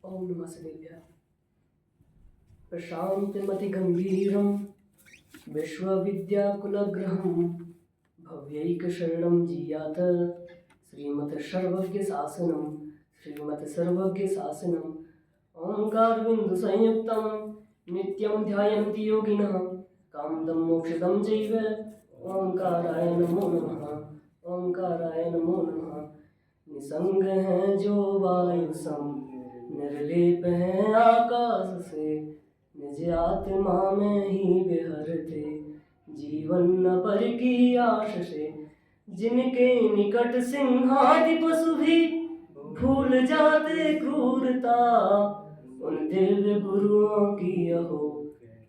ओम नमः शिवाय। प्रशांतमतिगंभीरं विश्वविद्याकुलग्रहं भव्यैकशरणं जीयात श्रीमत् सर्वज्ञशासनं ओंकारबिन्दुसंयुक्तं नित्यं ध्यायन्ति योगिनः कामदं मोक्षदं चैव ओंकाराय नमो नमः। निसंग है जो वायु सम निर्लेप है आकाश से, निज आत्मा में ही विहरते जीवन न पर की आश से। जिनके निकट सिंहादि पशु भी भूल जाते क्रूरता, उन दिव्य गुरुओं की अहो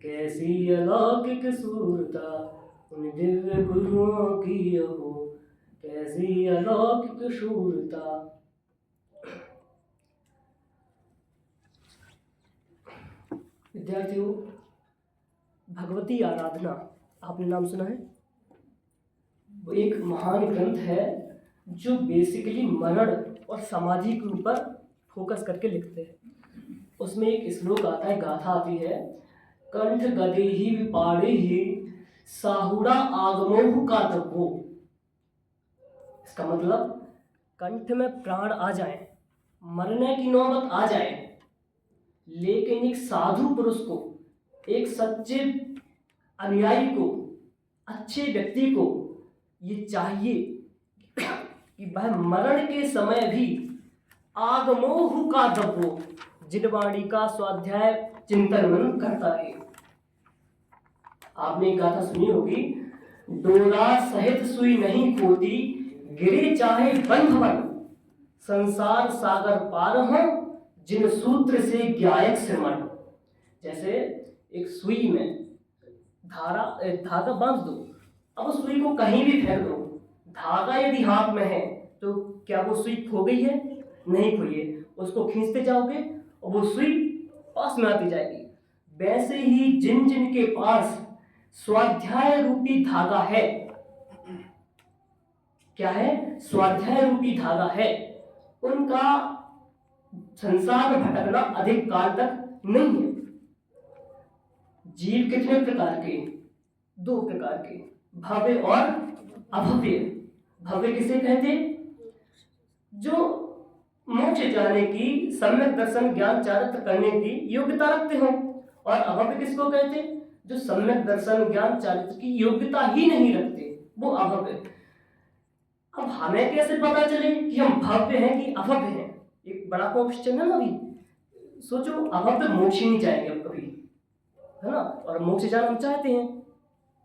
कैसी अलौकिक सूरता। उन दिव्य गुरुओं की अहो कैसी अलौकिक शूरता। विद्यार्थियों, भगवती आराधना आपने नाम सुना है? वो एक महान ग्रंथ है जो बेसिकली मनन और समाधि के ऊपर फोकस करके लिखते हैं। उसमें एक श्लोक आता है, गाथा आती है, कंठ गदे ही विपाड़े ही साहुड़ा आगमोह का तब्बो। इसका मतलब कंठ में प्राण आ जाए, मरने की नौबत आ जाए, लेकिन एक साधु पुरुष को, एक सच्चे अनुयायी को, अच्छे व्यक्ति को ये चाहिए कि वह मरण के समय भी आगमोह का दब्बो, जिनवाणी का स्वाध्याय चिंतन मनन करता है। आपने एक गाथा सुनी होगी, डोरा सहित सुई नहीं खोती, गिरे चाहे वन भवन, संसार सागर पार हो, जिन सूत्र से ज्ञायक श्रमण। जैसे एक सुई में धागा बांध दो, अब उस सुई को कहीं भी फेंक दो, धागा यदि हाथ में है तो क्या वो सुई खो गई है? नहीं खोई है। उसको खींचते जाओगे और वो सुई पास में आती जाएगी। वैसे ही जिन जिन के पास स्वाध्याय रूपी धागा है, क्या है? स्वाध्याय रूपी धागा है, उनका संसार में भटकना अधिक काल तक नहीं है। जीव कितने प्रकार के? दो प्रकार के, भव्य और अभव्य। भव्य किसे कहते? जो मोक्ष जाने की, सम्यक दर्शन ज्ञान चारित्र करने की योग्यता रखते हो। और अभव्य किसको कहते? जो सम्यक दर्शन ज्ञान चारित्र की योग्यता ही नहीं रखते, वो अभव्य। अब हमें कैसे पता चले कि हम भव्य हैं कि अभव्य हैं? एक बड़ा क्वेश्चन है ना। अभी सोचो, अभव्य मोक्ष ही नहीं जाएंगे अब कभी, है ना? और मोक्ष जाना हम चाहते हैं।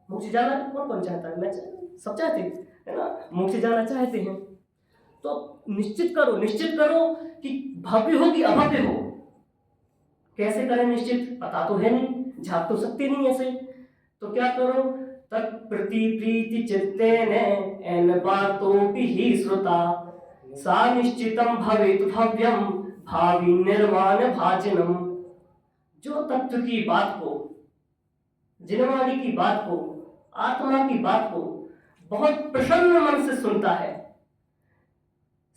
मोक्ष जाना कौन कौन चाहता है? मैं सब चाहते हैं, है ना? मोक्ष जाना चाहते हैं। तो निश्चित करो कि भव्य हो कि अभव्य हो। कैसे करें निश्चित? पता तो है नहीं, झाप तो सकते नहीं ऐसे। तो क्या करो? तत्प्रति प्रीति चित्तेन एन बातोपि ही श्रुता, सा निश्चितम भवेत भव्यम भावी निर्वाण भाजनम। जो तत्व की बात को, जिनवाणी की बात को, आत्मा की बात को बहुत प्रसन्न मन से सुनता है,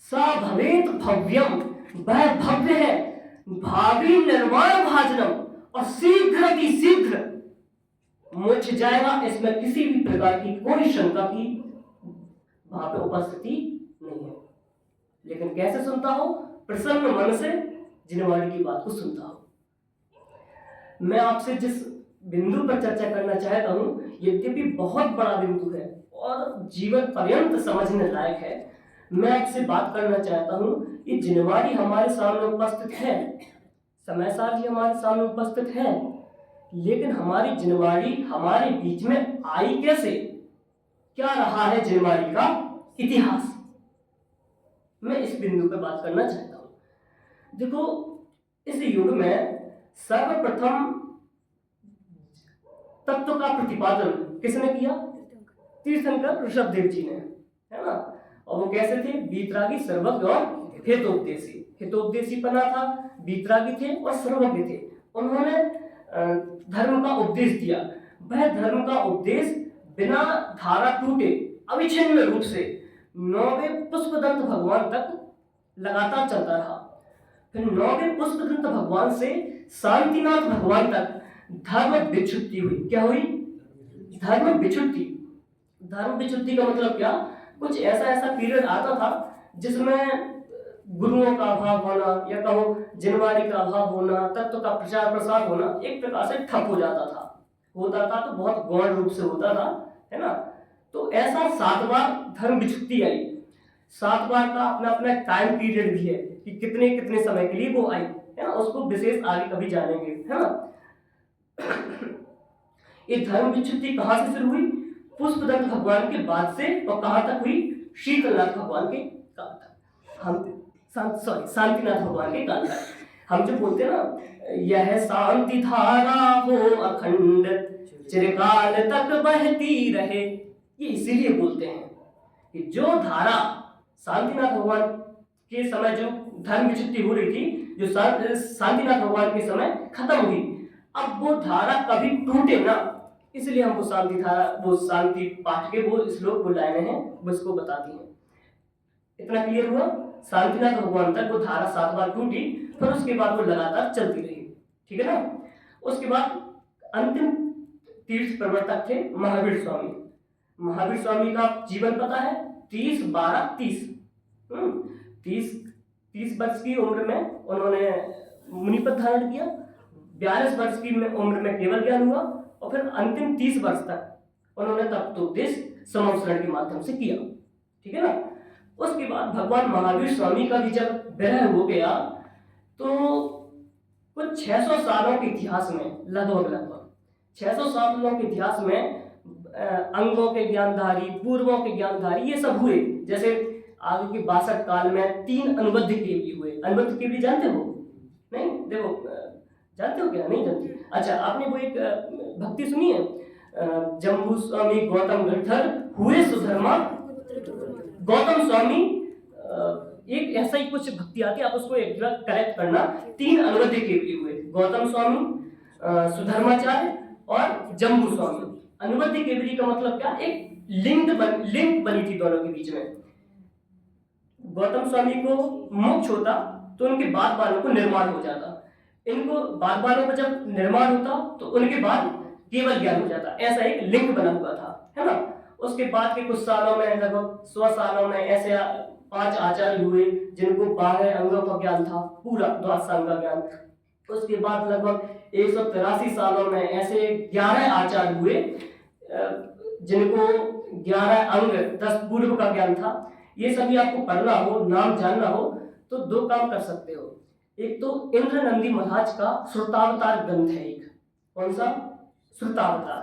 सा भवेत भव्यम, वह भव्य है, भावी निर्वाण भाजनम, और शीघ्र की शीघ्र मोक्ष जाएगा। इसमें किसी भी प्रकार की कोई शंका की वहां पर उपस्थिति नहीं है। लेकिन कैसे सुनता हो? प्रसन्न मन से जिनवाणी की बात को सुनता हो। मैं आपसे जिस बिंदु पर चर्चा करना चाहता हूं, यद्यपि बहुत बड़ा बिंदु है और जीवन पर्यंत समझने लायक है, मैं आपसे बात करना चाहता हूं। ये जिनवाणी हमारे सामने उपस्थित है, समय सार जी हमारे सामने उपस्थित है, लेकिन हमारी जिनवाणी हमारे बीच में आई कैसे? क्या रहा है जिनवाणी का इतिहास? मैं इस बिंदु पर बात करना चाहता हूं। देखो, इस युग में सर्वप्रथम तत्व का प्रतिपादन किसने किया? तीर्थंकर ऋषभदेव जी ने, है ना? और वो कैसे थे? वीतरागी, सर्वज्ञ और हितोपदेशी। हितोपदेशी पना था, वीतरागी थे और सर्वज्ञ थे। उन्होंने धर्म का उपदेश दिया। वह धर्म का उपदेश बिना धारा टूटे अविच्छिन्न रूप से 9वें पुष्पदंत भगवान तक लगातार चलता रहा। फिर 9वें पुष्पदंत भगवान से शांतिनाथ भगवान तक धर्म विच्युति हुई। क्या हुई? धर्म विच्युति। धर्म विच्युति का मतलब क्या? कुछ ऐसा पीरियड आता था जिसमें गुरुओं का अभाव होना, या कहो जिनवारी का अभाव होना, तत्व का प्रचार प्रसार होना एक प्रकार से ठप हो जाता था। होता था तो बहुत गौण रूप से होता था, है ना। तो ऐसा 7 बार धर्म विच्युति आई। 7 बार का अपना अपना टाइम पीरियड भी है कि कितने कितने समय के लिए वो आई, है ना। उसको विशेष आगे कभी जानेंगे, है ना। ये धर्म विच्युति कहां से शुरू हुई? पुष्पदंत भगवान के बाद से, और कहां तक हुई? शीतलनाथ भगवान के काल तक। हम शांतिनाथ भगवान के काल तक। हम जो बोलते हैं ना, यह शांति धारा हो अखंड चिरकाल तक बहती रहे, ये इसीलिए बोलते हैं कि जो धारा शांतिनाथ भगवान के समय जो धर्म विच्युति हो रही थी, जो शांतिनाथ भगवान के समय खत्म हुई, अब वो धारा कभी टूटे ना, इसलिए हम वो शांति धारा, वो शांति पाठ के वो श्लोक को लाए हैं, वो इसको बताती हैं। इतना क्लियर हुआ? शांतिनाथ भगवान तक वो धारा 7 बार टूटी, फिर उसके बाद वो लगातार चलती रही, ठीक है ना। उसके बाद अंतिम तीर्थ प्रवर्तक थे महावीर स्वामी। महावीर स्वामी का जीवन पता है? 30-12-30 30 वर्ष की उम्र में उन्होंने मुनिपद धारण किया, 42 वर्ष की उम्र में केवल ज्ञान हुआ, और फिर अंतिम 30 वर्ष तक उन्होंने तत्वोपदेश समवसरण के माध्यम से किया, ठीक है ना। उसके बाद भगवान महावीर स्वामी का भी जब विरह हो गया, तो कुछ 600 सालों के इतिहास में, लगभग 600 सालों के इतिहास में अंगों के ज्ञानधारी, पूर्वों के ज्ञानधारी, ये सब हुए। जैसे आगे के 62 काल में 3 अनुबद्ध केवली हुए। अनुबद्ध केवली जानते हो? नहीं? देखो, जानते हो क्या? नहीं जानते? अच्छा, आपने वो एक भक्ति सुनी है, जम्बू स्वामी गौतम गिरधर हुए सुधर्मा। गौतम स्वामी, एक ऐसा ही कुछ भक्ति आती है, आप उसको एक करेक्ट करना। 3 अनुबद्ध केवली हुए, गौतम स्वामी, सुधर्माचार्य और जम्बू स्वामी। अनुबद्ध केवली का मतलब क्या? एक लिंक बनी थी दोनों के बीच में। गौतम स्वामी को मोक्ष होता तो उनके बाद वालों को निर्माण हो जाता, इनको बाद वालों का जब निर्माण होता तो उनके बाद केवल ज्ञान हो जाता। ऐसा एक लिंक बना हुआ था, है ना। उसके बाद के कुछ सालों में, लगभग 100 सालों में, ऐसे 5 आचार्य हुए जिनको 12 अंगों का ज्ञान था, पूरा द्वादशांग का ज्ञान। उसके बाद लगभग 183 सालों में ऐसे 11 आचार्य हुए जिनको 11 अंग 10 पूर्व का ज्ञान था। ये सभी आपको पढ़ना हो, नाम जानना हो, तो 2 काम कर सकते हो। एक तो इंद्र नंदी महाराज का श्रुतावतार ग्रंथ है एक। कौन सा? श्रुतावतार।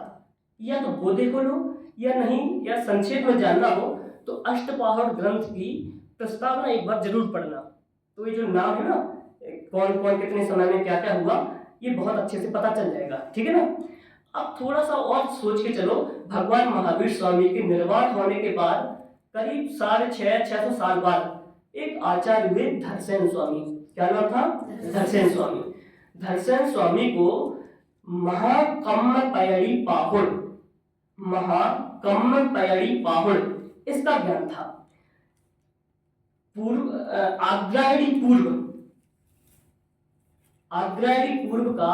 या तो वो देखो लो, या नहीं, या संक्षेप में जानना हो तो अष्टपहर ग्रंथ की प्रस्तावना एक बार जरूर पढ़ना। तो ये जो नाम है ना, कौन कौन कितने समय में क्या क्या हुआ, ये बहुत अच्छे से पता चल जाएगा, ठीक है ना। अब थोड़ा सा और सोच के चलो, भगवान महावीर स्वामी के निर्वाण होने के बाद करीब 650 साल बाद एक आचार्य हुए धरसेन स्वामी। क्या नाम था? धरसेन स्वामी। धरसेन स्वामी को महाकम्म पयड़ी पाहुड़, महाकम्म पयड़ी पाहुड़ इसका ज्ञान था। आग्रायणी पूर्व का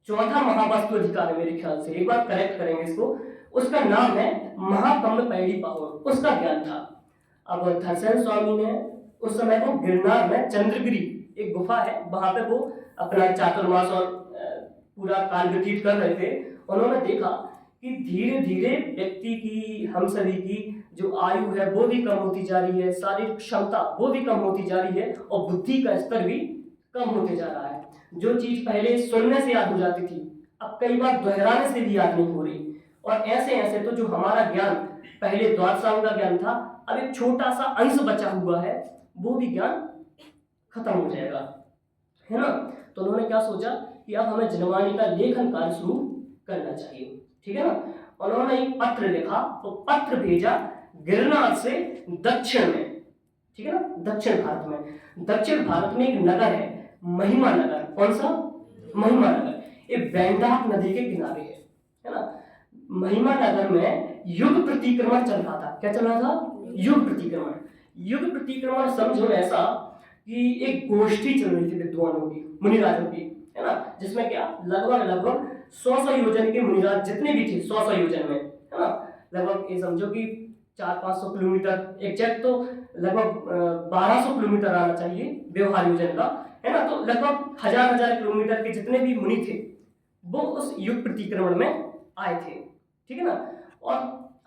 चौथा महावास्तु अधिकार है मेरे ख्याल से, एक बार करेक्ट करेंगे इसको। उसका नाम है महाकम्म पैड़ी पाहुड़, उसका ज्ञान था। अब धरसेन स्वामी ने उस समय वो गिरनार में चंद्रगिरी एक गुफा है, वहां पे वो अपना चातुर्मास और पूरा काल व्यतीत कर रहे थे। उन्होंने देखा कि धीरे धीरे व्यक्ति की, हम सभी की जो आयु है वो भी कम होती जा रही है, शारीरिक क्षमता वो भी कम होती जा रही है, और बुद्धि का स्तर भी कम होते जा रहा है। जो चीज पहले सुनने से याद हो जाती थी, अब कई बार दोहराने से भी याद नहीं हो रही। और ऐसे ऐसे तो जो हमारा ज्ञान पहले द्वादशांग का ज्ञान था, अब एक छोटा सा अंश बचा हुआ है, वो भी ज्ञान खत्म हो जाएगा, है ना। तो उन्होंने क्या सोचा कि अब हमें जनवाणी का लेखन कार्य शुरू करना चाहिए, ठीक है ना। उन्होंने एक पत्र लिखा, तो पत्र भेजा गिरनार से दक्षिण में, ठीक है ना, दक्षिण भारत में। दक्षिण भारत में एक नगर है महिमा नगर। कौन सा? महिमा नगर। ये बैंडाक नदी के किनारे है ना। महिमा नगर में युग प्रतिक्रमण चल रहा था। क्या चल रहा था? युग प्रतिक्रमण। युग प्रतिक्रमण समझो ऐसा कि एक गोष्ठी चल रही थी विद्वानों की, मुनिराजों की, है ना, जिसमें क्या लगभग लगभग 100 योजन के मुनिराज जितने भी थे, 100 योजन में, है ना, लगभग ये समझो कि 400-500 किलोमीटर, एग्जैक्ट तो लगभग 1200 किलोमीटर आना चाहिए व्यवहार योजन का, है ना, तो लगभग हजार किलोमीटर के जितने भी मुनि थे वो उस युग प्रतिक्रमण में आए थे, ठीक है ना। और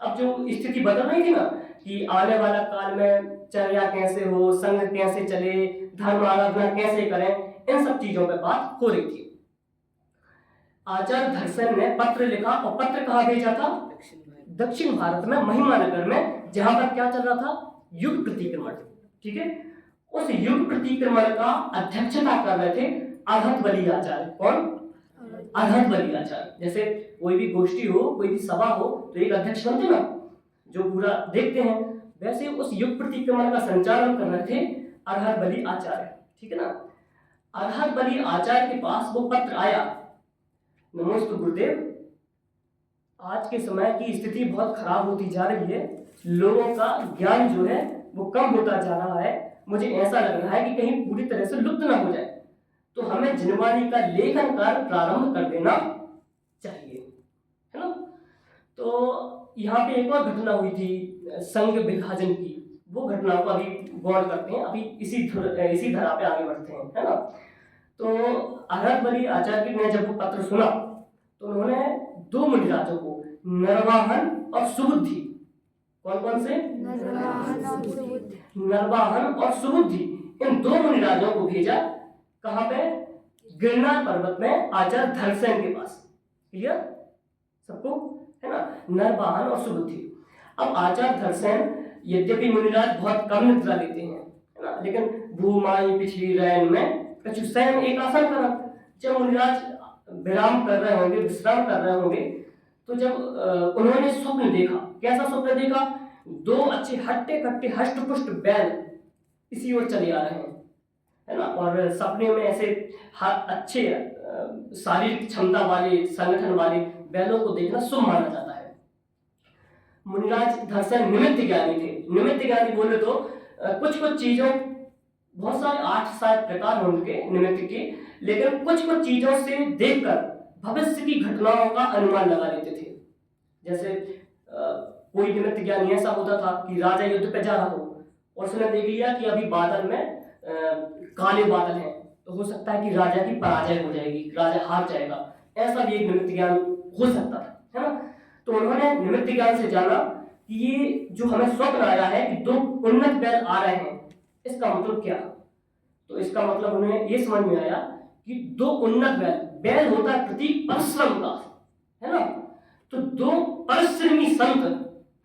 अब जो स्थिति बदल रही थी ना कि आने वाला काल में चर्या कैसे हो, संघ कैसे चले, धर्म आराधना कैसे करें, इन सब चीजों पर बात हो रही थी। आचार्य धर्षण ने पत्र लिखा, और पत्र कहाँ भेजा था? दक्षिण भारत में महिमा नगर में, जहां पर क्या चल रहा था? युग प्रतिक्रमण, ठीक है। उस युग प्रतिक्रमण का अध्यक्षता कर रहे थे अर्हत बलि आचार्य। कौन? अर्हत बलि आचार्य। जैसे कोई भी गोष्ठी हो, कोई भी सभा हो, तो एक अध्यक्ष बनते ना, जो पूरा देखते हैं, वैसे उस युग प्रतिक्रमण का संचालन कर रहे थे अर्हत बलि आचार्य, ठीक है ना। अर्हत बलि आचार्य के पास वो पत्र आया, नमोस्तु गुरुदेव, आज के समय की स्थिति बहुत खराब होती जा रही है, लोगों का ज्ञान जो है वो कम होता जा रहा है, मुझे ऐसा लग रहा है कि कहीं पूरी तरह से लुप्त ना हो जाए, तो हमें जिनवाणी का लेखन कार्य प्रारंभ कर देना चाहिए, है ना। तो यहाँ पे एक और घटना हुई थी संघ विभाजन की, वो घटना को अभी गौर करते हैं, अभी इसी धारा पे आगे बढ़ते हैं, है ना। तो अर्हत बलि आचार्य ने जब वो पत्र सुना तो उन्होंने 2 मुनिराजों को, नरवाहन और सुबुद्धि, कौन कौन से? नरवाहन और सुबुद्धि, इन 2 मुनिराजों को भेजा। कहां पे? गिरनार पर्वत में आचार्य धर्षण के पास। क्लियर सबको, है ना, नरवाहन और सुबुद्धि। अब आचार्य धर्षण यद्यपि मुनिराज बहुत कम निद्रा लेते हैं, है ना, लेकिन भूमाई पिछली रैन में कछु स्वयं एक आसन करा। जब मुनिराज विराम कर रहे होंगे, विश्राम कर रहे होंगे, तो जब उन्होंने स्वप्न देखा, कैसा स्वप्न देखा? 2 अच्छे हट्टे कट्टे हष्ट-पुष्ट बैल इसी ओर चले आ रहे हैं, है ना, और सपने में ऐसे अच्छे शारीरिक क्षमता वाले, संगठन वाले बैलों को देखना शुभ माना जाता है। मुनिराज धर्षण निमित्त ज्ञानी थे। निमित्त ज्ञानी बोले तो कुछ कुछ चीजों, बहुत सारे 8 प्रकार होंगे निमित्त के, लेकिन कुछ कुछ चीजों से देखकर भविष्य की घटनाओं का अनुमान लगा लेते थे। जैसे कोई निमित्त ज्ञानी ऐसा होता था कि राजा युद्ध पे जा रहा हो और उसने देख लिया कि अभी बादल में काले बादल हैं, तो हो सकता है कि राजा की पराजय हो जाएगी, राजा हार जाएगा, ऐसा भी एक निमित्त ज्ञान हो सकता था, है ना। तो उन्होंने निमित्त ज्ञान से जाना कि ये जो हमें स्वप्न आया है कि 2 उन्नत बैल आ रहे हैं, इसका मतलब क्या? तो इसका मतलब उन्हें ये समझ में आया कि 2 उन्नत बैल होता है प्रतीक परिश्रम का, है ना। तो 2 परिश्रमी संत,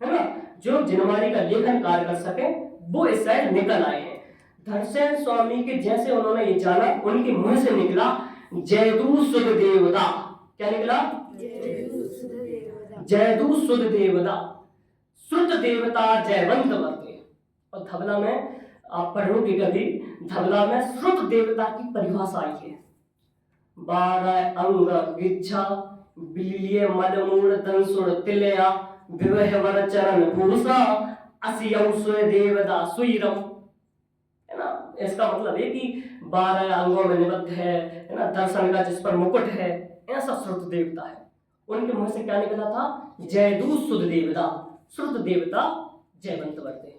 है ना, जो जिनवाणी का लेखन कार्य कर सके, वो इस साइड निकल आए हैं। धर्षण स्वामी के जैसे उन्होंने ये जाना, उनके मुंह से निकला जयदू सुध देवता। क्या निकला? जयदू सुध देवता, श्रुत देवता जयवंत वर्ते। और धबला में आप पढ़ोगे कभी, धबला में श्रुत देवता की परिभाषा आई है। 12 अंग गिच्छा बिलिये मलमूल दंसुर तिलया विवह वर चरण भूषा असियौ सुय देवदा सुइरम, है ना। इसका मतलब है कि 12 अंगों में निबद्ध है ना, दर्शन का जिस पर मुकुट है, ऐसा श्रुत देवता है। उनके मुंह से क्या निकला था? जयदू सुध देवता, श्रुत देवता जयवंत वर्ते,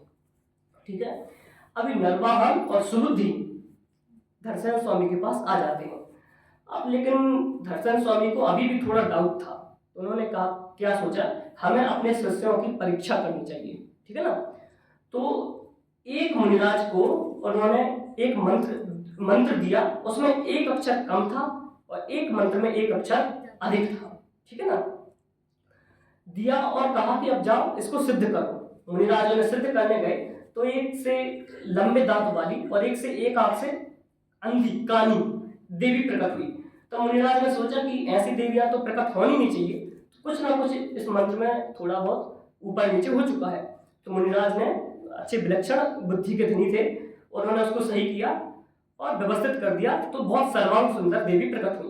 ठीक है। अभी नरवाहन और सुबुद्धि धर्षण स्वामी के पास आ जाते हैं। अब लेकिन धर्षण स्वामी को अभी भी थोड़ा डाउट था, तो उन्होंने कहा, क्या सोचा, हमें अपने शिष्यों की परीक्षा करनी चाहिए, ठीक है ना। तो एक मुनिराज को उन्होंने एक मंत्र दिया, उसमें एक अक्षर कम था और एक मंत्र में एक अक्षर अधिक था, ठीक है ना। दिया और कहा कि अब जाओ इसको सिद्ध करो। मुनिराजों ने सिद्ध करने गए तो एक से लंबे दांत वाली और एक से एक आंख से अंधी कानी देवी प्रकट हुई। तो मुनिराज ने सोचा कि ऐसी देवियां तो प्रकट होनी नहीं चाहिए, तो कुछ ना कुछ इस मंत्र में थोड़ा बहुत ऊपर नीचे हो चुका है। तो मुनिराज ने, अच्छे विलक्षण बुद्धि के धनी थे, उन्होंने उसको सही किया और व्यवस्थित कर दिया, तो बहुत सर्वांग सुंदर देवी प्रकट हुई।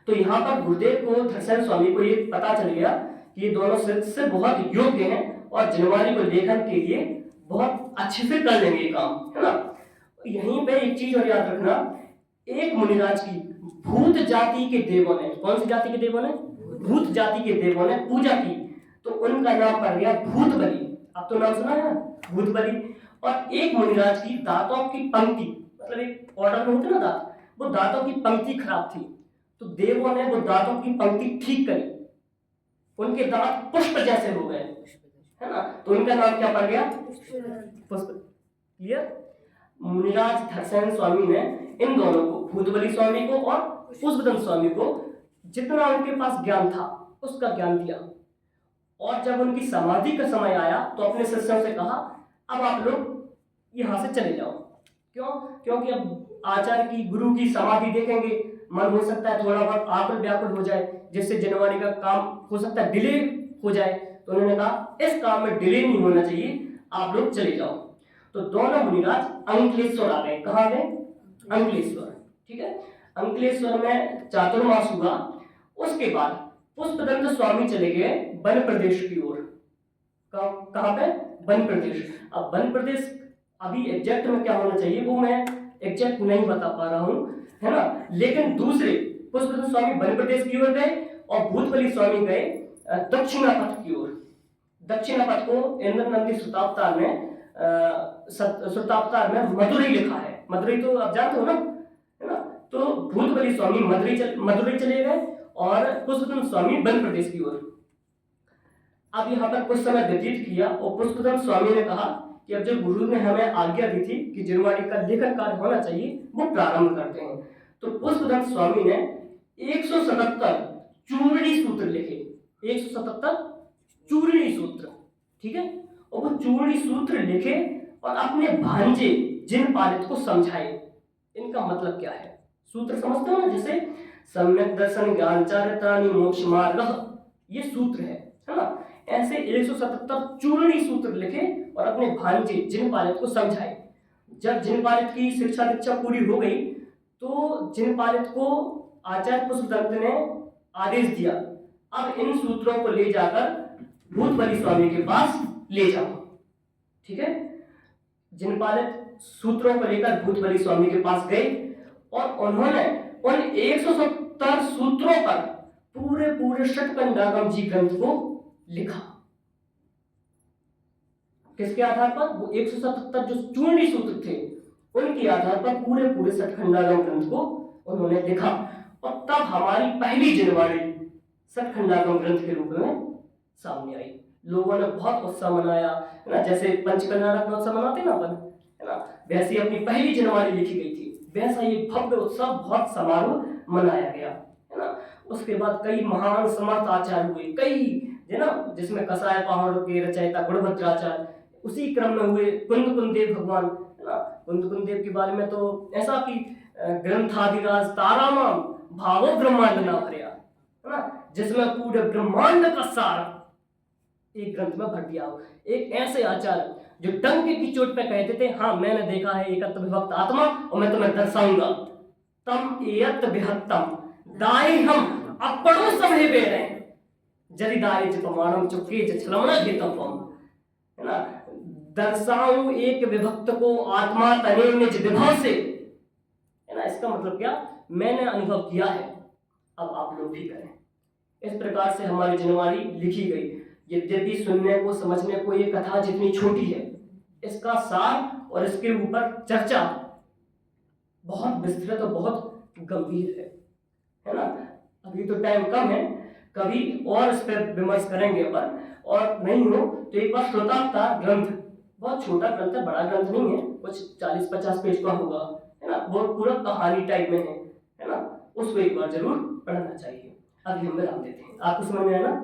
तो यहाँ पर गुरुदेव को, धर्षण स्वामी को ये पता चल गया कि ये दोनों से बहुत योग्य हैं और जिनवानी को लेखन के लिए बहुत अच्छे से कर लेंगे ये काम, है ना। यहीं पे एक चीज और याद रखना, एक मुनिराज की भूत जाति के देवों ने, कौन सी जाति के देवों ने? भूत जाति के देवों ने पूजा की, तो उनका नाम पड़ गया भूत बलि। अब तो नाम सुना है भूत बलि। और एक मुनिराज की दांतों की पंक्ति, मतलब एक ऑर्डर में होते ना दांत, वो दांतों की पंक्ति खराब थी, तो देवों ने वो दांतों की पंक्ति ठीक करी, उनके दांत पुष्प जैसे हो गए, है ना। तो उनका नाम क्या पड़ गया? पुष्प। क्लियर? मुनिराज धरसेन स्वामी ने इन दोनों को, भूतबली स्वामी को और पुष्पदंत स्वामी को, जितना उनके पास ज्ञान था उसका ज्ञान दिया। और जब उनकी समाधि का समय आया तो अपने शिष्यों से कहा अब आप लोग यहां से चले जाओ। क्यों? क्योंकि अब आचार्य की, गुरु की समाधि देखेंगे, मन हो सकता है थोड़ा बहुत आकुल व्याकुल हो जाए, जिससे जनवारी का काम हो सकता है डिले हो जाए। तो उन्होंने कहा इस काम में डिले नहीं होना चाहिए, आप लोग चले जाओ। तो दोनों मुनिराज अंकलेश्वर आ गए। कहाँ गए? अंकलेश्वर। ठीक है, अंकलेश्वर में चातुर्मास हुआ। उसके बाद पुष्पदंत स्वामी चले गए वन प्रदेश की ओर। कहां पे? वन प्रदेश। अब वन प्रदेश अभी एग्जैक्ट में क्या होना चाहिए वो मैं एग्जैक्ट नहीं बता पा रहा हूं, है ना। लेकिन दूसरे पुष्पदंत स्वामी वन प्रदेश की ओर गए और भूतबली स्वामी गए दक्षिणा पथ की ओर। दक्षिणा पथ को इंद्र नंदी सुतावतार में मदुरई लिखा है। मदुरई तो आप जानते हो ना, है ना। तो भूतबली स्वामी मदुरई चले गए और पुष्पदंत स्वामी वन प्रदेश की ओर। अब यहाँ पर कुछ समय व्यतीत किया और पुष्पदंत स्वामी ने कहा कि अब जो गुरु ने हमें आज्ञा दी थी कि जिनवाणी का लेखन कार्य होना चाहिए, वो प्रारंभ करते हैं। तो पुष्पदंत स्वामी ने 177 चूर्णी सूत्र लिखे। 177 चूर्णी सूत्र, ठीक है। और वो चूर्णी सूत्र लिखे और अपने भांजे जिनपालित को समझाए। इनका मतलब क्या है? सूत्र समझते हो ना, जैसे सम्यक दर्शन ज्ञान चारित्राणि मोक्ष मार्ग, ये सूत्र है ना। ऐसे 177 चूर्णी सूत्र लिखे और अपने भांजे जिनपालित को समझाए। जब जिनपालित की शिक्षा दीक्षा पूरी हो गई तो जिनपालित को आचार्य पुष्पदंत ने आदेश दिया अब इन सूत्रों को ले जाकर भूतबली स्वामी के पास ले जाओ। ठीक है, जिनपालित सूत्रों को लेकर भूतबली स्वामी के पास गए और उन्होंने उन 170 सूत्रों पर पूरे षटकंडागम जी ग्रंथ को लिखा। किसके आधार पर? वो 177 जो चूर्णी सूत्र थे उनके आधार पर पूरे षटखंडागम ग्रंथ को उन्होंने लिखा। और तब हमारी पहली जिनवाणी षटखंडागम ग्रंथ के रूप में सामने आई। लोगों ने बहुत उत्साह मनाया, है ना। जैसे पंचकन्या महोत्सव मनाते ना अपन, है ना, वैसे अपनी पहली जिनवाणी लिखी गई थी। वैसा ये भव्य उत्सव, बहुत समारोह मनाया गया, है ना। उसके बाद कई महान समर्थ आचार्य हुए, कई, है ना, जिसमें कसाय पहाड़ के रचयिता गुणभद्राचार्य, उसी क्रम में हुए कुंदकुंदेव भगवान, है ना। कुंदकुंदेव के बारे में तो ऐसा कि ग्रंथादिराज तारामाम भावो ब्रह्मांड ना भरिया, है ना, जिसमें पूरे ब्रह्मांड का सार एक ग्रंथ में भर दिया हो। एक ऐसे आचार्य जो डंके की चोट पे कहते थे हाँ मैंने देखा है एकत्व विभक्त आत्मा और मैं तुम्हें दर्शाऊंगा। तम एयत विहत्तम दाई हम अपड़ो समहे बेरे जदि दाई चिपमाणम चुके छलमना घेतम, है ना। दर्शाऊं एक विभक्त को आत्मा तने निज विभव से, है ना। इसका मतलब क्या? मैंने अनुभव किया है, अब आप लोग भी करें। इस प्रकार से हमारी जिनवाणी लिखी गई। यद्यपि सुनने को समझने को ये कथा जितनी छोटी है, इसका सार और इसके ऊपर चर्चा बहुत विस्तृत और बहुत गंभीर है ना। अभी तो टाइम कम है, कभी और इस पर विमर्श करेंगे अपन, और नहीं हो तो एक बार श्रोतावतार ग्रंथ, बहुत छोटा ग्रंथ है, बड़ा ग्रंथ नहीं है, कुछ 40-50 पेज का होगा, है ना। बहुत पूरा कहानी टाइप में है ना। उसको एक बार जरूर पढ़ना चाहिए। अभी हम विराम देते हैं। आपको समझ में आया ना?